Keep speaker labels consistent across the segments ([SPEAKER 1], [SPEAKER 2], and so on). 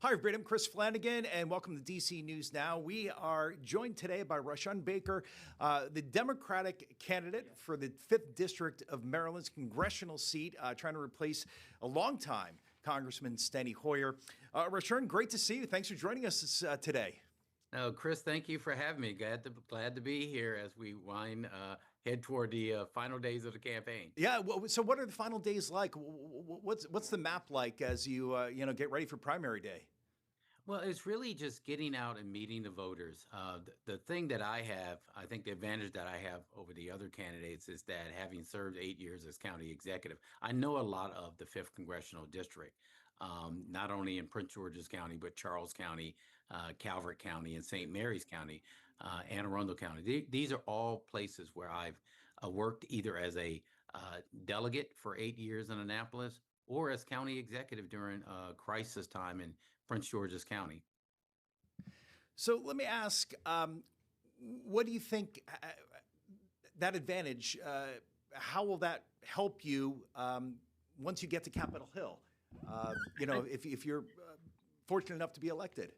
[SPEAKER 1] Hi, everybody. I'm Chris Flanagan, and welcome to DC News Now. We are joined today by Rushern Baker, the Democratic candidate for the 5th District of Maryland's congressional seat, trying to replace a longtime Congressman Steny Hoyer. Rushern, great to see you. Thanks for joining us today.
[SPEAKER 2] No, Chris, thank you for having me. Glad to be here as we head toward the final days of the campaign.
[SPEAKER 1] Yeah. So, what are the final days like? What's the map like as you get ready for primary day?
[SPEAKER 2] Well, it's really just getting out and meeting the voters. The thing that I think the advantage that I have over the other candidates is that having served 8 years as county executive, I know a lot of the 5th Congressional District, not only in Prince George's County, but Charles County, Calvert County, and St. Mary's County, Anne Arundel County. These are all places where I've worked either as a delegate for 8 years in Annapolis or as county executive during crisis time in Prince George's County.
[SPEAKER 1] So let me ask, what do you think that advantage, how will that help you once you get to Capitol Hill? If you're fortunate enough to be elected.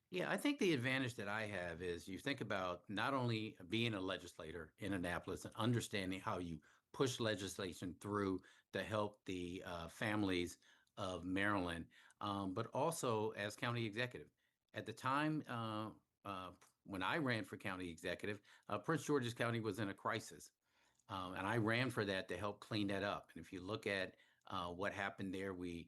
[SPEAKER 2] Yeah, I think the advantage that I have is you think about not only being a legislator in Annapolis and understanding how you push legislation through to help the families of Maryland, but also as county executive. At the time when I ran for county executive, Prince George's County was in a crisis. And I ran for that to help clean that up. And if you look at what happened there, we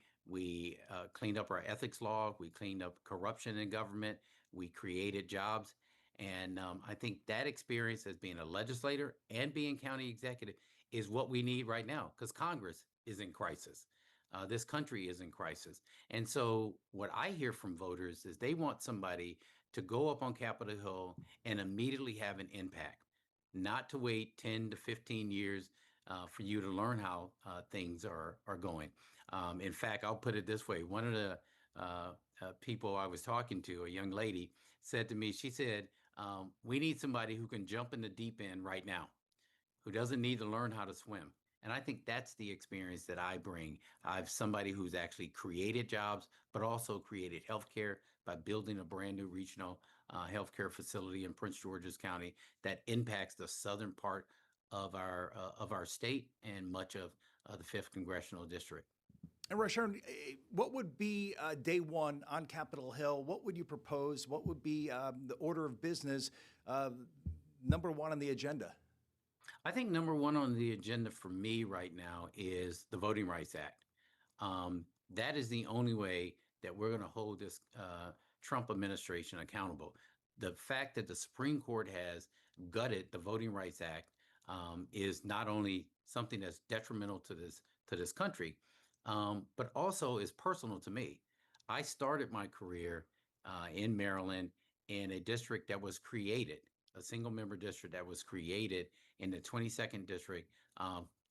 [SPEAKER 2] cleaned up our ethics law, we cleaned up corruption in government, we created jobs. And I think that experience as being a legislator and being county executive is what we need right now because Congress is in crisis. This country is in crisis. And so what I hear from voters is they want somebody to go up on Capitol Hill and immediately have an impact, not to wait 10 to 15 years for you to learn how things are going. In fact, I'll put it this way. One of the people I was talking to, a young lady, said to me, she said, we need somebody who can jump in the deep end right now, who doesn't need to learn how to swim. And I think that's the experience that I bring. I've somebody who's actually created jobs, but also created healthcare by building a brand new regional healthcare facility in Prince George's County that impacts the southern part of our state and much of the 5th Congressional District.
[SPEAKER 1] And Rushern, what would be day one on Capitol Hill? What would you propose? What would be the order of business, number one on the agenda?
[SPEAKER 2] I think number one on the agenda for me right now is the Voting Rights Act. That is the only way that we're going to hold this Trump administration accountable. The fact that the Supreme Court has gutted the Voting Rights Act is not only something that's detrimental to this country, but also is personal to me. I started my career in Maryland in a district that was created, a single member district that was created in the 22nd district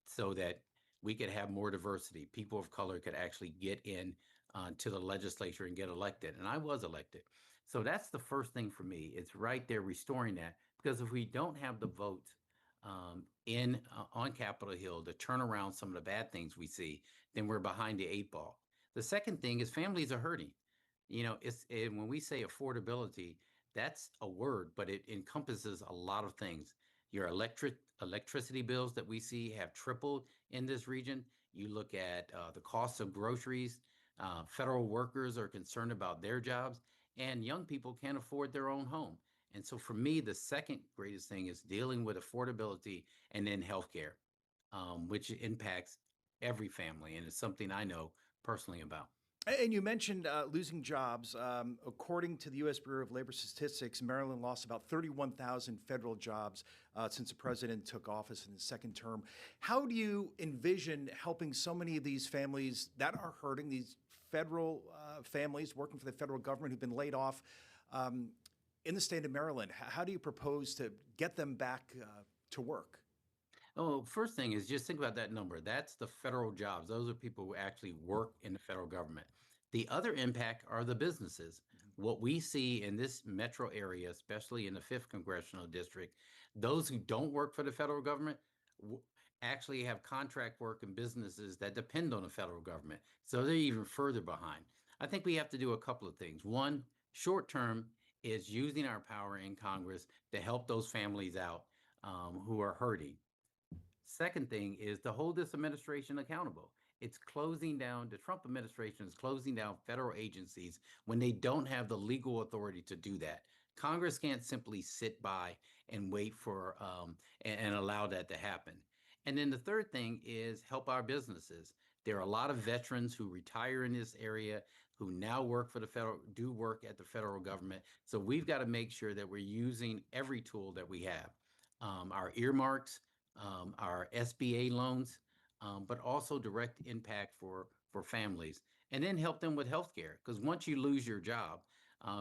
[SPEAKER 2] so that we could have more diversity. People of color could actually get in to the legislature and get elected. And I was elected. So that's the first thing for me. It's right there restoring that, because if we don't have the votes on Capitol Hill to turn around some of the bad things we see, then we're behind the 8 ball. The second thing is families are hurting. When we say affordability, that's a word, but it encompasses a lot of things. Your electricity bills that we see have tripled in this region. You look at the cost of groceries. Federal workers are concerned about their jobs, and young people can't afford their own home. And so for me, the second greatest thing is dealing with affordability and then healthcare, which impacts every family. And it's something I know personally about.
[SPEAKER 1] And you mentioned losing jobs. According to the U.S. Bureau of Labor Statistics, Maryland lost about 31,000 federal jobs since the president took office in his second term. How do you envision helping so many of these families that are hurting, these federal families working for the federal government who've been laid off in the state of Maryland? How do you propose to get them back to work?
[SPEAKER 2] Oh, first thing is just think about that number. That's the federal jobs. Those are people who actually work in the federal government. The other impact are the businesses. What we see in this metro area, especially in the 5th Congressional District, those who don't work for the federal government actually have contract work and businesses that depend on the federal government. So they're even further behind. I think we have to do a couple of things. One, short term is using our power in Congress to help those families out who are hurting. Second thing is to hold this administration accountable. It's closing down, the Trump administration is closing down federal agencies when they don't have the legal authority to do that. Congress can't simply sit by and wait for and allow that to happen. And then the third thing is help our businesses. There are a lot of veterans who retire in this area who now work for the federal, do work at the federal government. So we've got to make sure that we're using every tool that we have. Our earmarks, our SBA loans, but also direct impact for families, and then help them with health care. Because once you lose your job,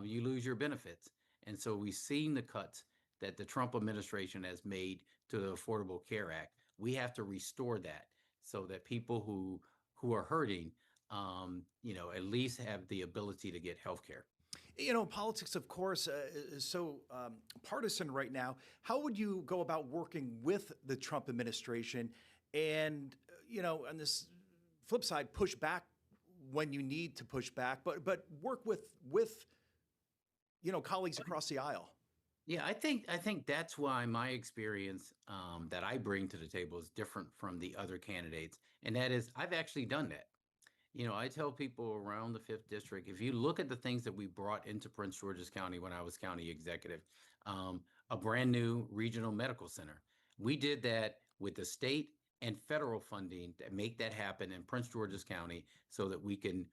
[SPEAKER 2] you lose your benefits. And so we've seen the cuts that the Trump administration has made to the Affordable Care Act. We have to restore that so that people who are hurting, at least have the ability to get health care.
[SPEAKER 1] Politics, of course, is so partisan right now. How would you go about working with the Trump administration and, on this flip side, push back when you need to push back, but work with colleagues across the aisle?
[SPEAKER 2] Yeah, I think that's why my experience that I bring to the table is different from the other candidates, and that is I've actually done that. I tell people around the fifth district, if you look at the things that we brought into Prince George's County when I was county executive, a brand new regional medical center. We did that with the state and federal funding to make that happen in Prince George's County so that we can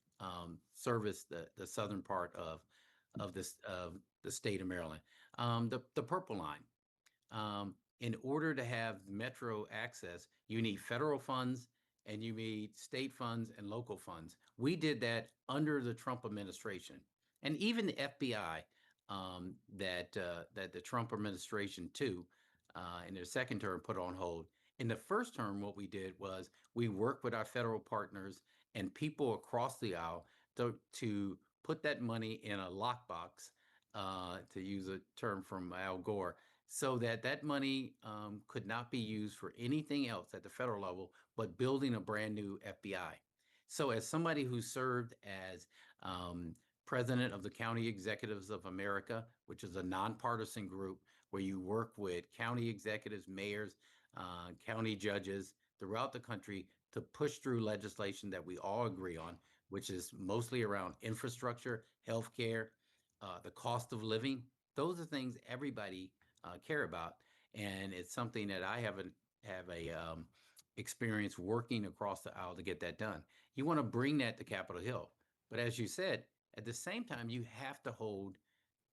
[SPEAKER 2] service the southern part of the state of Maryland. The Purple Line. In order to have metro access, you need federal funds and you need state funds and local funds. We did that under the Trump administration, and even the FBI that the Trump administration too, in their second term put on hold. In the first term, what we did was we worked with our federal partners and people across the aisle to put that money in a lockbox, to use a term from Al Gore, so that that money could not be used for anything else at the federal level but building a brand new FBI. So, as somebody who served as president of the County Executives of America, which is a nonpartisan group where you work with county executives, mayors, county judges throughout the country to push through legislation that we all agree on, which is mostly around infrastructure, healthcare, the cost of living. Those are things everybody care about, and it's something that I have a experience working across the aisle to get that done. You want to bring that to Capitol Hill, but as you said, at the same time, you have to hold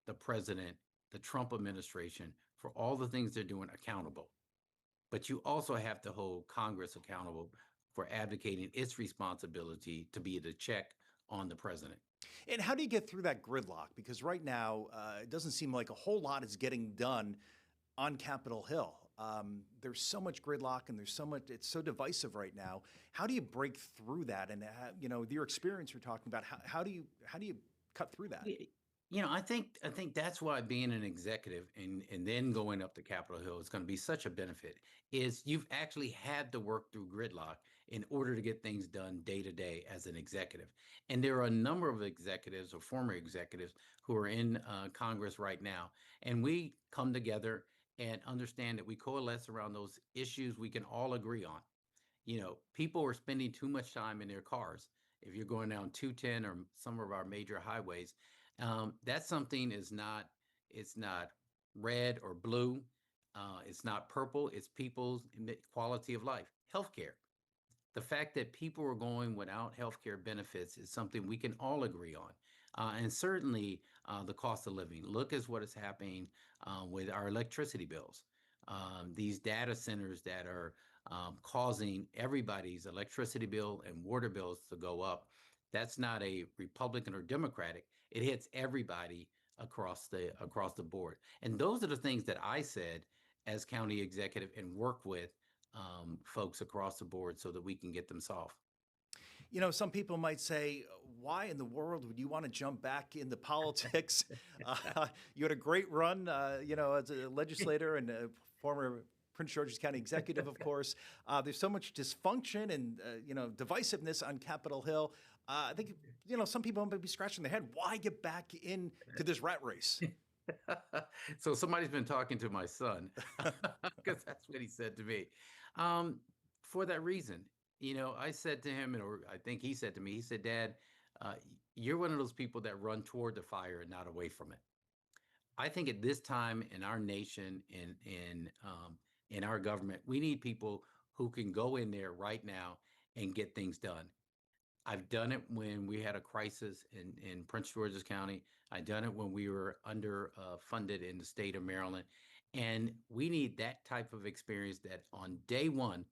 [SPEAKER 2] the president, the Trump administration, for all the things they're doing accountable. But you also have to hold Congress accountable for advocating its responsibility to be the check on the president.
[SPEAKER 1] And how do you get through that gridlock? Because right now, it doesn't seem like a whole lot is getting done on Capitol Hill. There's so much gridlock and there's so much, it's so divisive right now. How do you break through that? And, with your experience you're talking about, how do you cut through that?
[SPEAKER 2] I think that's why being an executive and then going up to Capitol Hill is going to be such a benefit. Is you've actually had to work through gridlock in order to get things done day to day as an executive. And there are a number of executives or former executives who are in Congress right now, and we come together and understand that we coalesce around those issues we can all agree on. People are spending too much time in their cars. If you're going down 210 or some of our major highways, that's something it's not red or blue. It's not purple. It's people's quality of life. Healthcare. The fact that people are going without healthcare benefits is something we can all agree on. And certainly the cost of living. Look at what is happening with our electricity bills. These data centers that are causing everybody's electricity bill and water bills to go up. That's not a Republican or Democratic. It hits everybody across the board. And those are the things that I said as county executive and work with folks across the board so that we can get them solved.
[SPEAKER 1] Some people might say, why in the world would you want to jump back into politics? You had a great run, as a legislator and a former Prince George's County executive, of course. There's so much dysfunction and, divisiveness on Capitol Hill. I think some people might be scratching their head. Why get back into this rat race?
[SPEAKER 2] So somebody's been talking to my son because that's what he said to me. Um, for that reason, I said to him, or I think he said to me, he said, Dad, uh, you're one of those people that run toward the fire and not away from it. I think at this time in our nation, in our government, we need people who can go in there right now and get things done. I've done it when we had a crisis in Prince George's County. I've done it when we were under funded in the state of Maryland. And we need that type of experience that on day one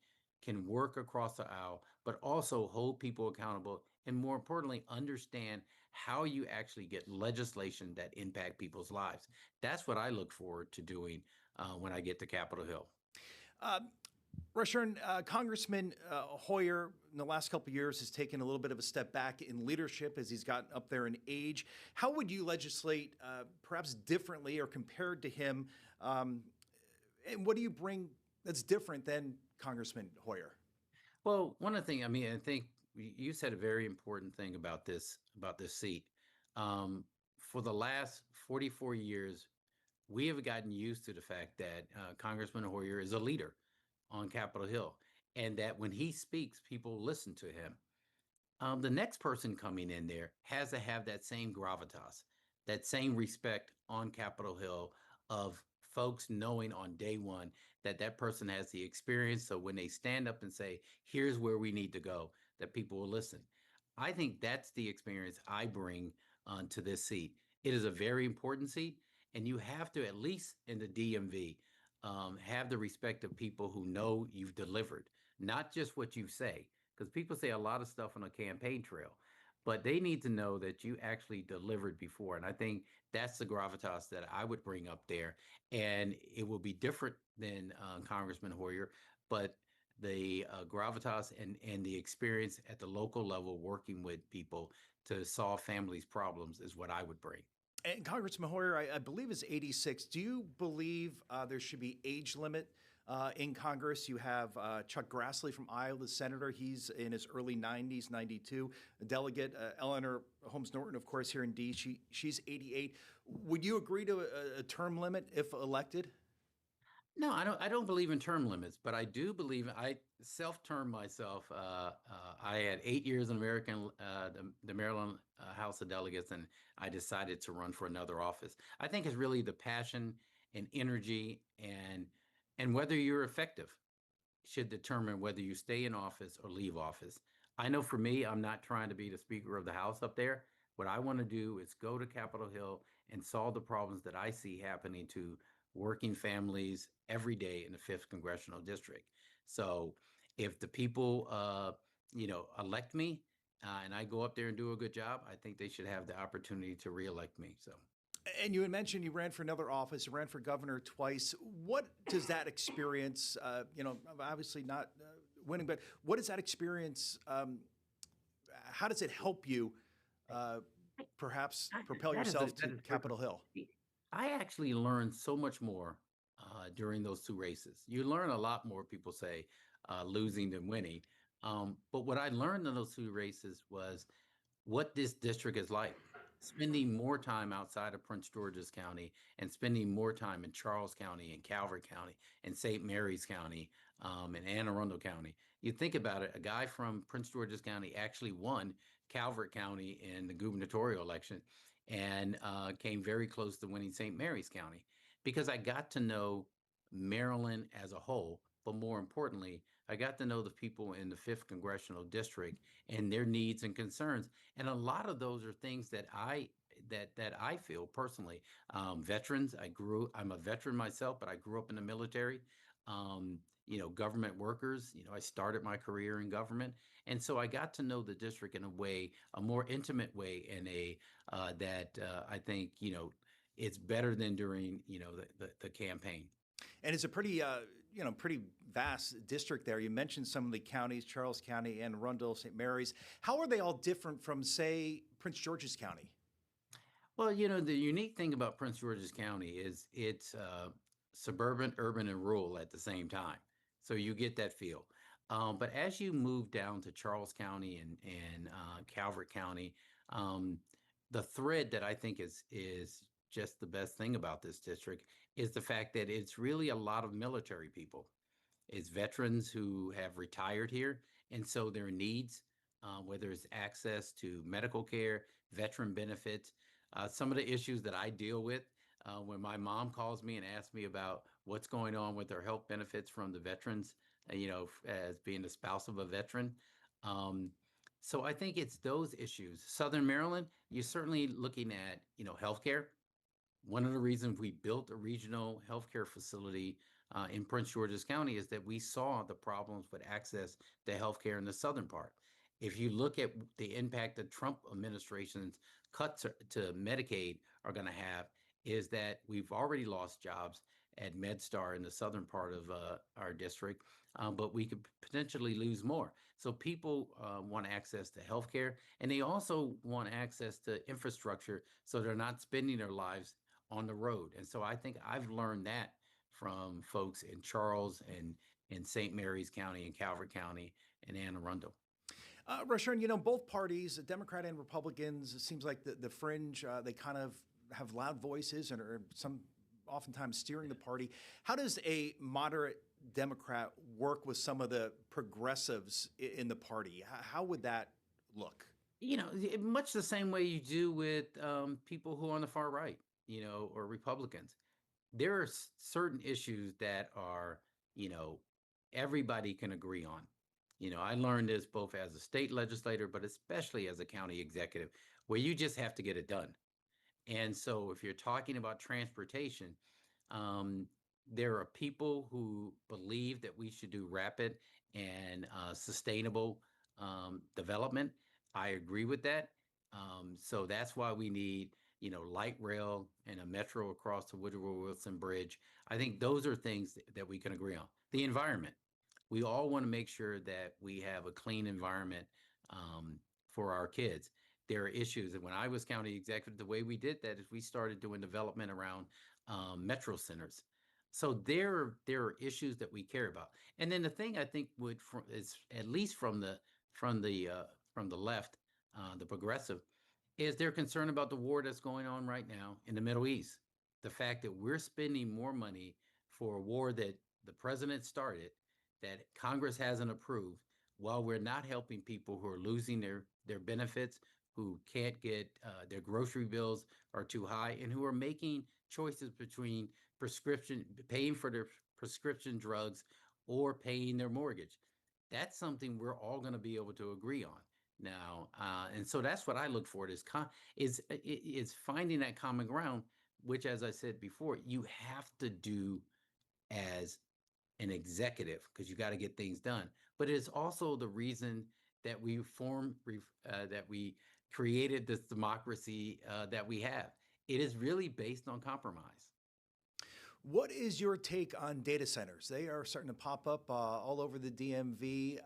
[SPEAKER 2] can work across the aisle, but also hold people accountable and more importantly, understand how you actually get legislation that impact people's lives. That's what I look forward to doing when I get to Capitol Hill.
[SPEAKER 1] Uh, Rushern, Congressman Hoyer, in the last couple of years, has taken a little bit of a step back in leadership as he's gotten up there in age. How would you legislate perhaps differently or compared to him? And what do you bring that's different than Congressman Hoyer?
[SPEAKER 2] Well, one of the things, I mean, I think you said a very important thing about this seat. For the last 44 years, we have gotten used to the fact that Congressman Hoyer is a leader on Capitol Hill, and that when he speaks, people listen to him. The next person coming in there has to have that same gravitas, that same respect on Capitol Hill of folks knowing on day one that that person has the experience. So when they stand up and say, here's where we need to go, that people will listen. I think that's the experience I bring to this seat. It is a very important seat, and you have to, at least in the DMV, have the respect of people who know you've delivered, not just what you say, because people say a lot of stuff on a campaign trail, but they need to know that you actually delivered before. And I think that's the gravitas that I would bring up there. And it will be different than Congressman Hoyer, but the gravitas and the experience at the local level working with people to solve families' problems is what I would bring.
[SPEAKER 1] And Congressman Hoyer, I believe, is 86. Do you believe there should be age limit in Congress? You have Chuck Grassley from Iowa, the senator. He's in his early 90s, 92. Delegate Eleanor Holmes Norton, of course, here in D. She's 88. Would you agree to a term limit if elected?
[SPEAKER 2] No, I don't believe in term limits, but I do believe I self-termed myself. I had 8 years in the Maryland House of Delegates, and I decided to run for another office. I think it's really the passion and energy and whether you're effective should determine whether you stay in office or leave office. I know for me, I'm not trying to be the Speaker of the House up there. What I want to do is go to Capitol Hill and solve the problems that I see happening to working families every day in the 5th Congressional District. So if the people, elect me and I go up there and do a good job, I think they should have the opportunity to reelect me. So.
[SPEAKER 1] And you had mentioned you ran for another office, you ran for governor twice. What does that experience, obviously not winning, but what does that experience, how does it help you uh, perhaps propel yourself
[SPEAKER 2] That
[SPEAKER 1] to
[SPEAKER 2] is perfect.
[SPEAKER 1] Capitol Hill?
[SPEAKER 2] I actually learned so much more during those two races. You learn a lot more, people say, losing than winning. But what I learned in those two races was what this district is like. Spending more time outside of Prince George's County and spending more time in Charles County and Calvert County and St. Mary's County and Anne Arundel County. You think about it, a guy from Prince George's County actually won Calvert County in the gubernatorial election and came very close to winning St. Mary's County because I got to know Maryland as a whole, but more importantly, I got to know the people in the 5th Congressional District and their needs and concerns. And a lot of those are things that I feel personally. Veterans, I'm a veteran myself, but I grew up in the military. Government workers, I started my career in government. And so I got to know the district in a way, a more intimate way, and that I think, it's better than during, the campaign.
[SPEAKER 1] And it's a pretty vast district there. You mentioned some of the counties, Charles County and Arundel, St. Mary's. How are they all different from, say, Prince George's County?
[SPEAKER 2] Well, the unique thing about Prince George's County is it's suburban, urban, and rural at the same time. So you get that feel. But as you move down to Charles County and Calvert County, um, the thread that I think is just the best thing about this district is the fact that it's really a lot of military people. It's veterans who have retired here, and so their needs, whether it's access to medical care, veteran benefits, some of the issues that I deal with when my mom calls me and asks me about what's going on with their health benefits from the veterans, as being the spouse of a veteran. Um, so I think it's those issues. Southern Maryland, you're certainly looking at, healthcare. One of the reasons we built a regional healthcare facility in Prince George's County is that we saw the problems with access to healthcare in the southern part. If you look at the impact the Trump administration's cuts to Medicaid are going to have, is that we've already lost jobs at MedStar in the southern part of our district, but we could potentially lose more. So people want access to healthcare, and they also want access to infrastructure so they're not spending their lives on the road. And so I think I've learned that from folks in Charles and in St. Mary's County and Calvert County and Anne Arundel.
[SPEAKER 1] Rushern, both parties, Democrat and Republicans, it seems like the fringe, they kind of have loud voices and are oftentimes steering the party. How does a moderate Democrat work with some of the progressives in the party? How would that look?
[SPEAKER 2] Much the same way you do with people who are on the far right, or Republicans. There are certain issues that are, you know, everybody can agree on. I learned this both as a state legislator, but especially as a county executive, where you just have to get it done. And so if you're talking about transportation, um, there are people who believe that we should do rapid and sustainable development. I agree with that. So that's why we need, light rail and a metro across the Woodrow Wilson Bridge. I think those are things that we can agree on. The environment. We all want to make sure that we have a clean environment for our kids. There are issues. And when I was county executive, the way we did that is we started doing development around metro centers. So there are issues that we care about. And then the thing I think is at least from the left, the progressive, is they're concerned about the war that's going on right now in the Middle East. The fact that we're spending more money for a war that the president started, that Congress hasn't approved, while we're not helping people who are losing their benefits, who can't get their grocery bills are too high, and who are making choices between paying for their prescription drugs or paying their mortgage. That's something we're all going to be able to agree on now, and so that's what I look for. Is finding that common ground, which, as I said before, you have to do as an executive because you got to get things done. But it's also the reason that that we created this democracy that we have. It is really based on compromise.
[SPEAKER 1] What is your take on data centers? They are starting to pop up all over the DMV.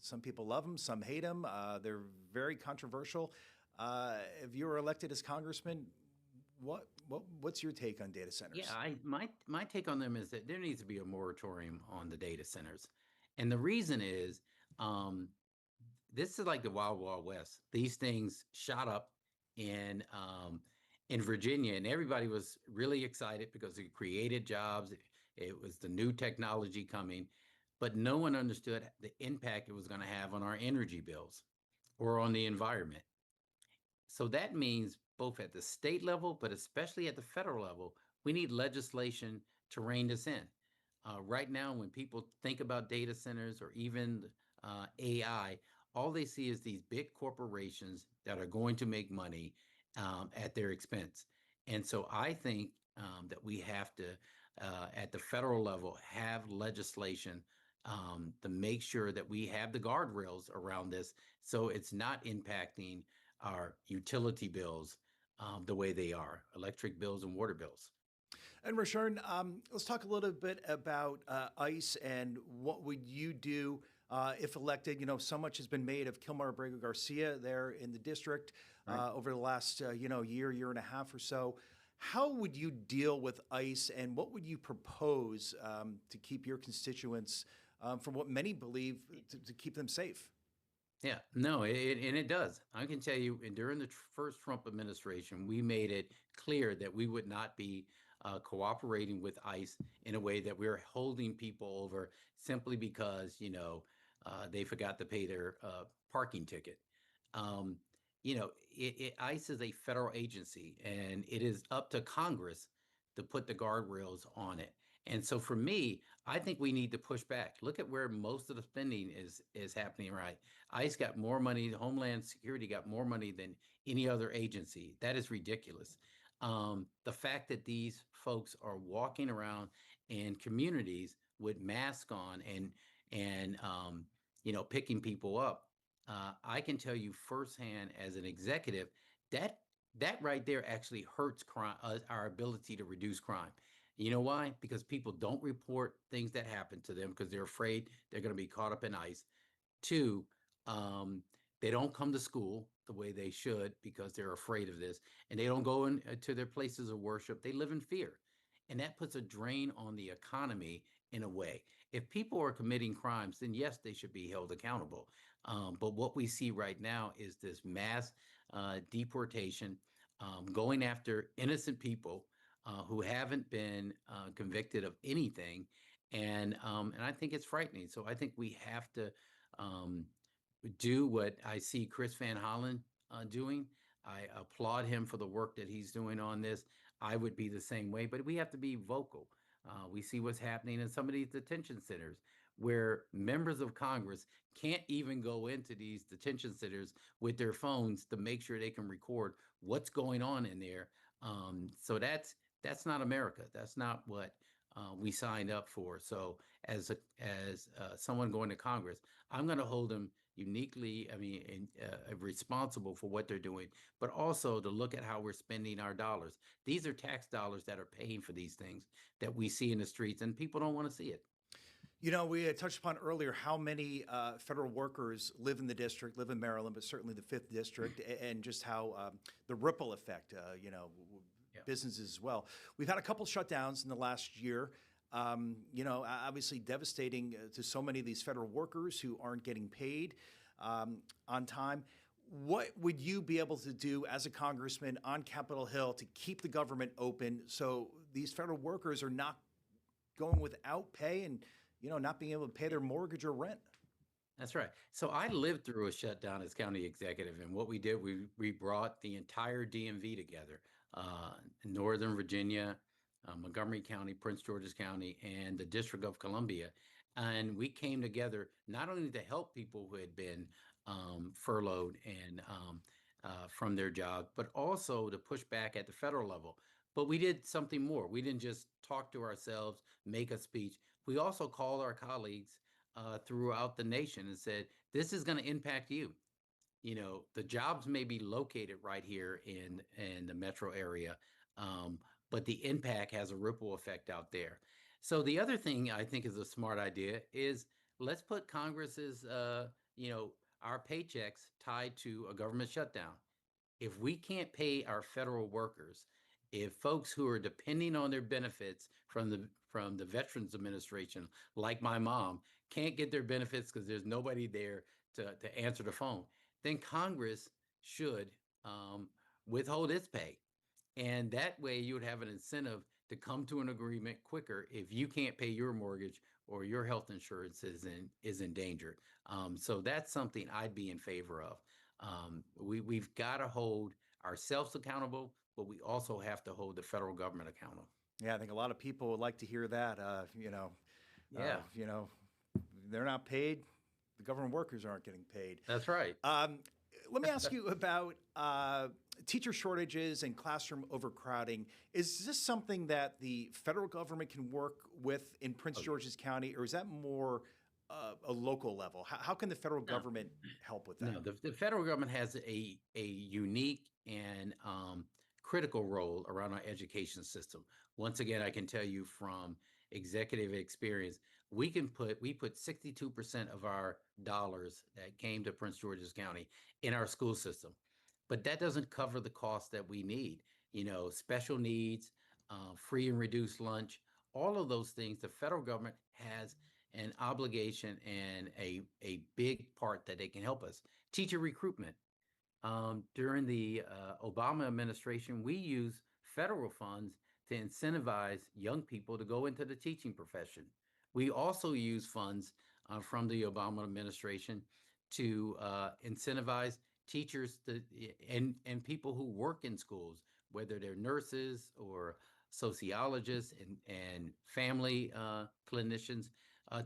[SPEAKER 1] Some people love them, some hate them. They're very controversial. If you were elected as congressman, what's your take on data centers?
[SPEAKER 2] Yeah, my take on them is that there needs to be a moratorium on the data centers, and the reason is this is like the Wild Wild West. These things shot up in um, in Virginia, and everybody was really excited because it created jobs. It was the new technology coming, but no one understood the impact it was going to have on our energy bills or on the environment. So that means both at the state level, but especially at the federal level, we need legislation to rein this in. Right now, when people think about data centers or even AI, all they see is these big corporations that are going to make money at their expense. And so I think that we have to, at the federal level, have legislation to make sure that we have the guardrails around this so it's not impacting our utility bills the way they are, electric bills and water bills.
[SPEAKER 1] And Rushern, let's talk a little bit about ICE and what would you do if elected? So much has been made of Kilmar Abrego Garcia there in the district
[SPEAKER 2] Right.
[SPEAKER 1] over the last year and a half or so. How would you deal with ICE, and what would you propose to keep your constituents from what many believe to keep them safe.
[SPEAKER 2] Yeah, no, and it does. I can tell you, and during the first Trump administration, we made it clear that we would not be cooperating with ICE in a way that we're holding people over simply because, they forgot to pay their parking ticket. Um, ICE is a federal agency, and it is up to Congress to put the guardrails on it. And so for me, I think we need to push back. Look at where most of the spending is happening, right? ICE got more money, Homeland Security got more money than any other agency. That is ridiculous. The fact that these folks are walking around in communities with masks on and picking people up, I can tell you firsthand as an executive that that right there actually hurts crime, our ability to reduce crime. You know why? Because people don't report things that happen to them because they're afraid they're going to be caught up in ICE. Two, they don't come to school the way they should because they're afraid of this, and they don't go to their places of worship. They live in fear, and that puts a drain on the economy in a way. If people are committing crimes, then yes, they should be held accountable. But what we see right now is this mass deportation, going after innocent people who haven't been convicted of anything, and I think it's frightening. So I think we have to um, do what I see Chris Van Hollen doing. I applaud him for the work that he's doing on this. I would be the same way, but we have to be vocal. We see what's happening in some of these detention centers where members of Congress can't even go into these detention centers with their phones to make sure they can record what's going on in there. So that's not America. That's not what we signed up for. So as someone going to Congress, I'm going to hold them uniquely, responsible for what they're doing, but also to look at how we're spending our dollars. These are tax dollars that are paying for these things that we see in the streets, and people don't want to see it.
[SPEAKER 1] We had touched upon earlier how many federal workers live in the district, live in Maryland, but certainly the fifth district, and just how the ripple effect,
[SPEAKER 2] Yeah.
[SPEAKER 1] businesses as well. We've had a couple shutdowns in the last year. Obviously devastating to so many of these federal workers who aren't getting paid on time. What would you be able to do as a congressman on Capitol Hill to keep the government open so these federal workers are not going without pay and not being able to pay their mortgage or rent?
[SPEAKER 2] That's right. So I lived through a shutdown as county executive, and what we did, we brought the entire DMV together, uh, Northern Virginia, Montgomery County, Prince George's County, and the District of Columbia, and we came together not only to help people who had been furloughed and from their jobs, but also to push back at the federal level. But we did something more. We didn't just talk to ourselves, make a speech. We also called our colleagues throughout the nation and said, this is going to impact you. The jobs may be located right here in the metro area, um, but the impact has a ripple effect out there. So the other thing I think is a smart idea is let's put Congress's, our paychecks tied to a government shutdown. If we can't pay our federal workers, if folks who are depending on their benefits from the Veterans Administration, like my mom, can't get their benefits because there's nobody there to answer the phone, then Congress should um, withhold its pay. And that way you would have an incentive to come to an agreement quicker if you can't pay your mortgage or your health insurance is in danger. So that's something I'd be in favor of. We've got to hold ourselves accountable, but we also have to hold the federal government accountable.
[SPEAKER 1] Yeah, I think a lot of people would like to hear that.
[SPEAKER 2] Yeah,
[SPEAKER 1] You know, they're not paid. The government workers aren't getting paid.
[SPEAKER 2] that's right.
[SPEAKER 1] Let me ask you about teacher shortages and classroom overcrowding. Is this something that the federal government can work with in Prince
[SPEAKER 2] Oh,
[SPEAKER 1] George's County, or is that more a local level? How can the federal
[SPEAKER 2] no,
[SPEAKER 1] government help with that?
[SPEAKER 2] no. The federal government has a unique and critical role around our education system. Once again, I can tell you from executive experience, we put 62% of our dollars that came to Prince George's County in our school system, but that doesn't cover the cost that we need. Special needs, free and reduced lunch, all of those things. The federal government has an obligation and a big part that they can help us. Teacher recruitment. During the Obama administration, we use federal funds to incentivize young people to go into the teaching profession. We also use funds from the Obama administration to incentivize teachers and people who work in schools, whether they're nurses or sociologists and family clinicians,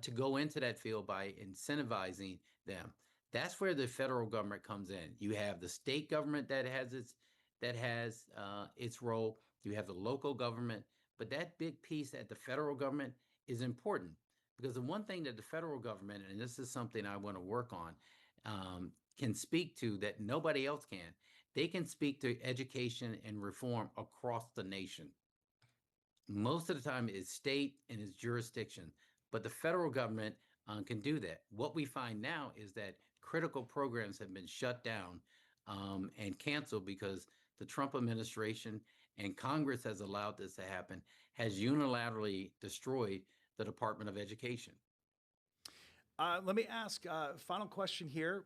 [SPEAKER 2] to go into that field by incentivizing them. That's where the federal government comes in. You have the state government that has its role. You have the local government, but that big piece at the federal government is important because the one thing that the federal government, and this is something I want to work on, can speak to that nobody else can. They can speak to education and reform across the nation. Most of the time it's state and its jurisdiction, but the federal government can do that. What we find now is that critical programs have been shut down and canceled because the Trump administration and Congress has allowed this to happen, has unilaterally destroyed the Department of Education.
[SPEAKER 1] Let me ask, final question here.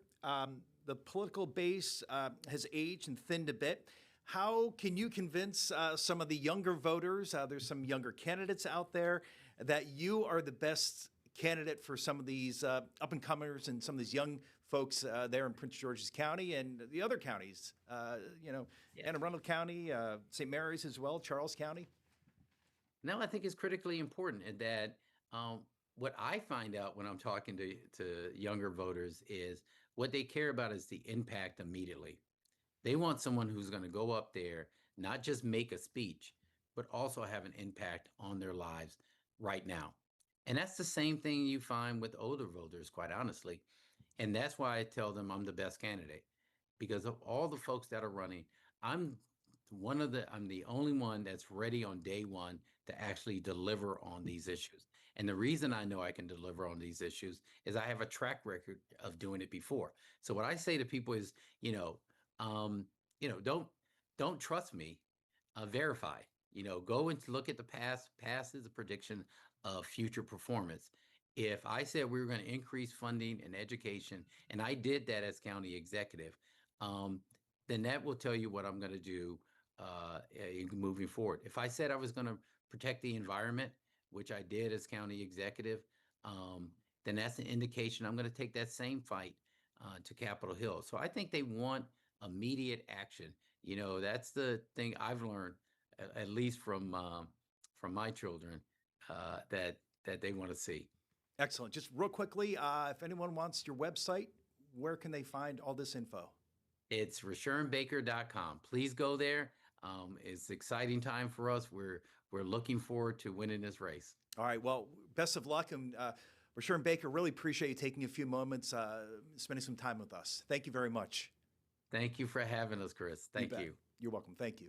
[SPEAKER 1] The political base has aged and thinned a bit. How can you convince some of the younger voters, there's some younger candidates out there, that you are the best candidate for some of these up-and-comers and some of these young folks there in Prince George's County and the other counties, Anne Arundel County, St. Mary's as well, Charles County?
[SPEAKER 2] No, I think it's critically important that what I find out when I'm talking to younger voters is what they care about is the impact immediately. They want someone who's going to go up there, not just make a speech, but also have an impact on their lives right now. And that's the same thing you find with older voters, quite honestly. And that's why I tell them I'm the best candidate because of all the folks that are running. I'm I'm the only one that's ready on day one to actually deliver on these issues. And the reason I know I can deliver on these issues is I have a track record of doing it before. So what I say to people is, um, don't trust me, verify. Go and look at the past. Past is a prediction of future performance. If I said we were going to increase funding in education, and I did that as county executive, then that will tell you what I'm going to do moving forward. If I said I was going to protect the environment, which I did as county executive, then that's an indication I'm going to take that same fight to Capitol Hill. So I think they want immediate action. That's the thing I've learned, at least from my children, that they want to see.
[SPEAKER 1] Excellent. Just real quickly, if anyone wants your website, where can they find all this info?
[SPEAKER 2] It's rushernbaker.com. Please go there. It's an exciting time for us. We're looking forward to winning this race.
[SPEAKER 1] All right. Well, best of luck. And Rushern Baker, really appreciate you taking a few moments, spending some time with us. Thank you very much.
[SPEAKER 2] Thank you for having us, Chris. Thank you.
[SPEAKER 1] You're welcome. Thank you.